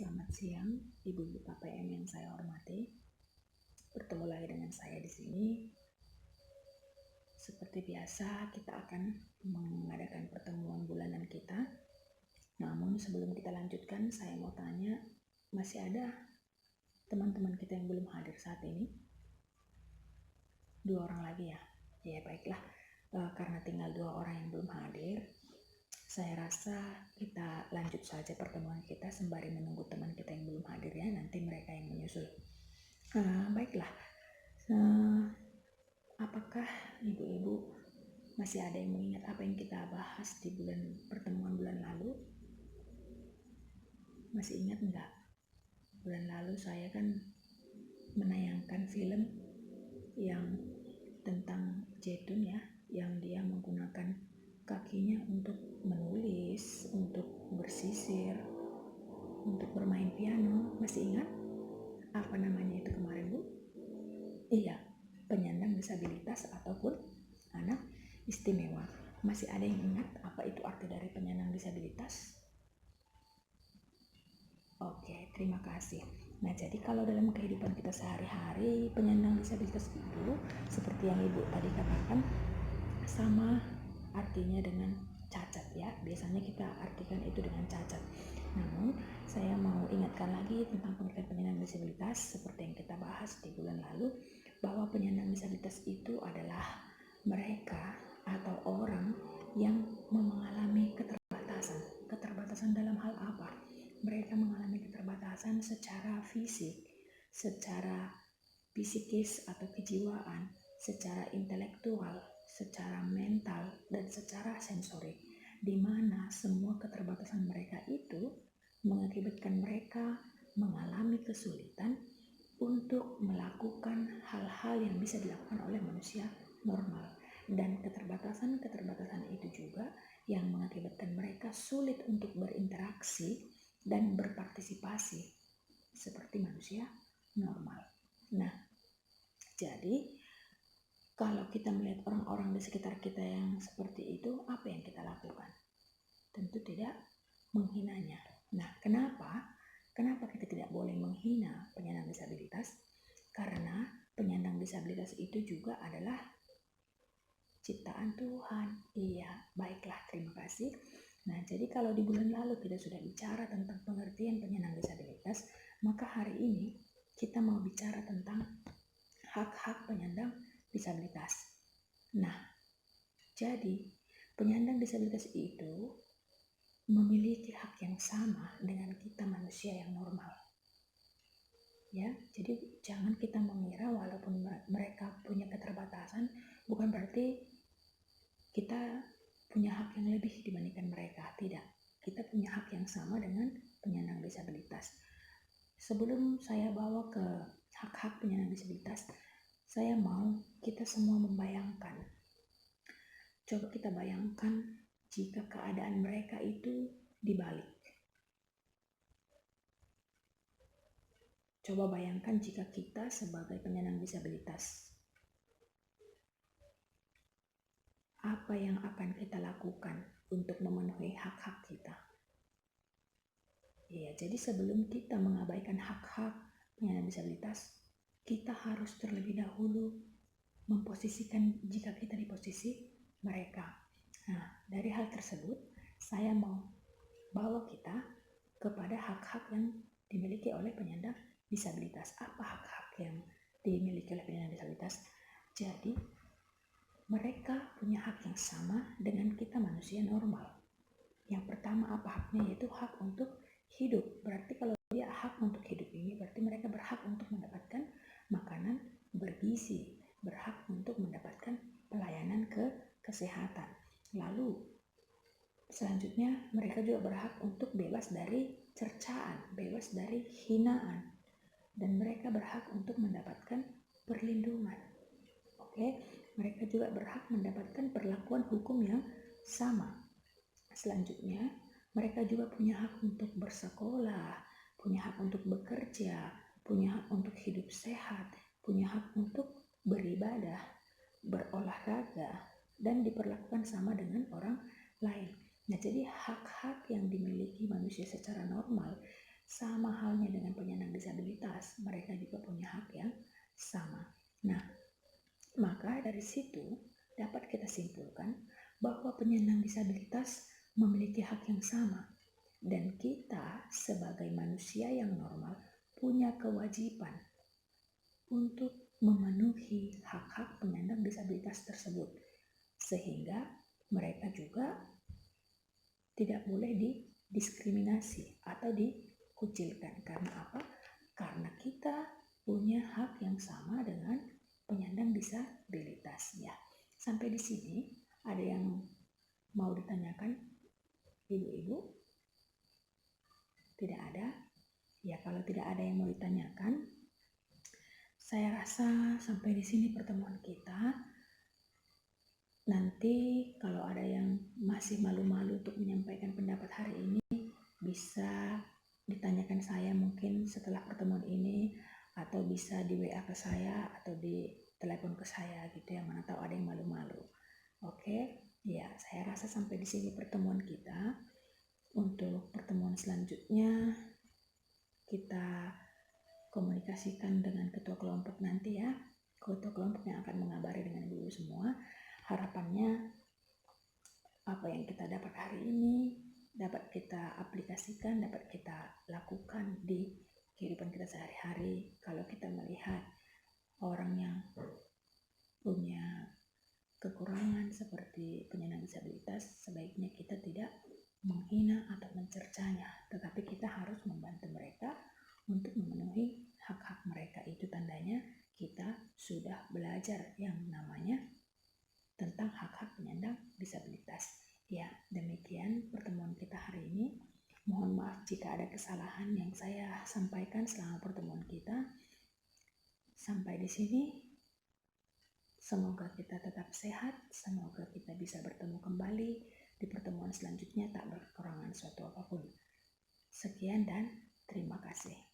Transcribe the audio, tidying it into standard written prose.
Selamat siang, Ibu-ibu KPM yang saya hormati. Bertemu lagi dengan saya di sini. Seperti biasa, kita akan mengadakan pertemuan bulanan kita. Namun sebelum kita lanjutkan, saya mau tanya, masih ada teman-teman kita yang belum hadir saat ini? 2 orang lagi ya? Ya baiklah, karena tinggal 2 orang yang belum hadir, saya rasa kita lanjut saja pertemuan kita sembari menunggu teman kita yang belum hadir ya, nanti mereka yang menyusul. Baiklah, apakah ibu-ibu masih ada yang mengingat apa yang kita bahas di pertemuan bulan lalu? Masih ingat enggak? Bulan lalu saya kan menayangkan film yang tentang Jetun ya, yang dia menggunakan kakinya untuk menulis, untuk bersisir, untuk bermain piano. Masih ingat apa namanya itu kemarin, Bu? Iya, penyandang disabilitas ataupun anak istimewa. Masih ada yang ingat apa itu arti dari penyandang disabilitas? Oke, terima kasih. Nah, jadi kalau dalam kehidupan kita sehari-hari, penyandang disabilitas itu seperti yang Ibu tadi katakan, sama artinya dengan cacat ya. Biasanya kita artikan itu dengan cacat. Namun, saya mau ingatkan lagi tentang pengertian penyandang disabilitas seperti yang kita bahas di bulan lalu, bahwa penyandang disabilitas itu adalah mereka atau orang yang mengalami keterbatasan dalam hal apa? Mereka mengalami keterbatasan secara fisik, secara psikis atau kejiwaan, secara intelektual, secara mental, dan secara sensorik, di mana semua keterbatasan mereka itu mengakibatkan mereka mengalami kesulitan untuk melakukan hal-hal yang bisa dilakukan oleh manusia normal. Dan keterbatasan itu juga yang mengakibatkan mereka sulit untuk berinteraksi dan berpartisipasi seperti manusia normal. Nah, jadi kalau kita melihat orang-orang di sekitar kita yang seperti itu, apa yang kita lakukan? Tentu tidak menghinanya. Nah, kenapa kita tidak boleh menghina penyandang disabilitas? Karena penyandang disabilitas itu juga adalah ciptaan Tuhan. Iya, baiklah, terima kasih. Nah, jadi kalau di bulan lalu kita sudah bicara tentang pengertian penyandang disabilitas, maka hari ini kita mau bicara tentang hak-hak penyandang disabilitas. Nah, jadi penyandang disabilitas itu memiliki hak yang sama dengan kita manusia yang normal. Ya, jadi jangan kita mengira walaupun mereka punya keterbatasan, bukan berarti kita punya hak yang lebih dibandingkan mereka. Tidak, kita punya hak yang sama dengan penyandang disabilitas. Sebelum saya bawa ke hak-hak penyandang disabilitas, saya mau kita semua membayangkan. Coba kita bayangkan jika keadaan mereka itu dibalik. Coba bayangkan jika kita sebagai penyandang disabilitas, apa yang akan kita lakukan untuk memenuhi hak-hak kita? Ya, jadi sebelum kita mengabaikan hak-hak penyandang disabilitas, kita harus terlebih dahulu memposisikan jika kita di posisi mereka. Nah, dari hal tersebut, saya mau bawa kita kepada hak-hak yang dimiliki oleh penyandang disabilitas. Apa hak-hak yang dimiliki oleh penyandang disabilitas? Jadi, mereka punya hak yang sama dengan kita manusia normal. Yang pertama apa haknya? Yaitu hak untuk hidup. Berarti kalau dia hak untuk hidup ini, berarti mereka berhak untuk mendapatkan makanan bergizi, berhak untuk mendapatkan pelayanan kesehatan. Lalu selanjutnya mereka juga berhak untuk bebas dari cercaan, bebas dari hinaan, dan mereka berhak untuk mendapatkan perlindungan. Oke, mereka juga berhak mendapatkan perlakuan hukum yang sama. Selanjutnya, mereka juga punya hak untuk bersekolah, punya hak untuk bekerja, punya hak untuk hidup sehat, punya hak untuk beribadah, berolahraga, dan diperlakukan sama dengan orang lain. Nah, jadi hak-hak yang dimiliki manusia secara normal sama halnya dengan penyandang disabilitas, mereka juga punya hak yang sama. Nah, maka dari situ dapat kita simpulkan bahwa penyandang disabilitas memiliki hak yang sama, dan kita sebagai manusia yang normal punya kewajiban untuk memenuhi hak-hak penyandang disabilitas tersebut, sehingga mereka juga tidak boleh didiskriminasi atau dikucilkan. Karena apa? Karena kita punya hak yang sama dengan penyandang disabilitas. Ya, sampai di sini ada yang mau ditanyakan, ibu-ibu? Tidak ada? Ya, kalau tidak ada yang mau ditanyakan, saya rasa sampai di sini pertemuan kita. Nanti kalau ada yang masih malu-malu untuk menyampaikan pendapat hari ini, bisa ditanyakan saya mungkin setelah pertemuan ini, atau bisa di WA ke saya atau di telepon ke saya gitu ya, mana tahu ada yang malu-malu. Oke, ya saya rasa sampai di sini pertemuan kita. Untuk pertemuan selanjutnya kita komunikasikan dengan ketua kelompok nanti ya. Ketua kelompok yang akan mengabari dengan ibu semua. Harapannya apa yang kita dapat hari ini dapat kita aplikasikan, dapat kita lakukan di kehidupan kita sehari-hari. Kalau kita melihat orang yang punya kekurangan seperti penyandang disabilitas, sebaiknya kita tidak menghina atau mencercanya, tetapi kita harus membantu mereka untuk memenuhi hak-hak mereka. Itu tandanya kita sudah belajar yang namanya tentang hak-hak penyandang disabilitas. Ya, demikian pertemuan kita hari ini. Mohon maaf jika ada kesalahan yang saya sampaikan selama pertemuan kita. Sampai di sini. Semoga kita tetap sehat, semoga kita bisa bertemu kembali di pertemuan selanjutnya tak berkekurangan suatu apapun. Sekian dan terima kasih.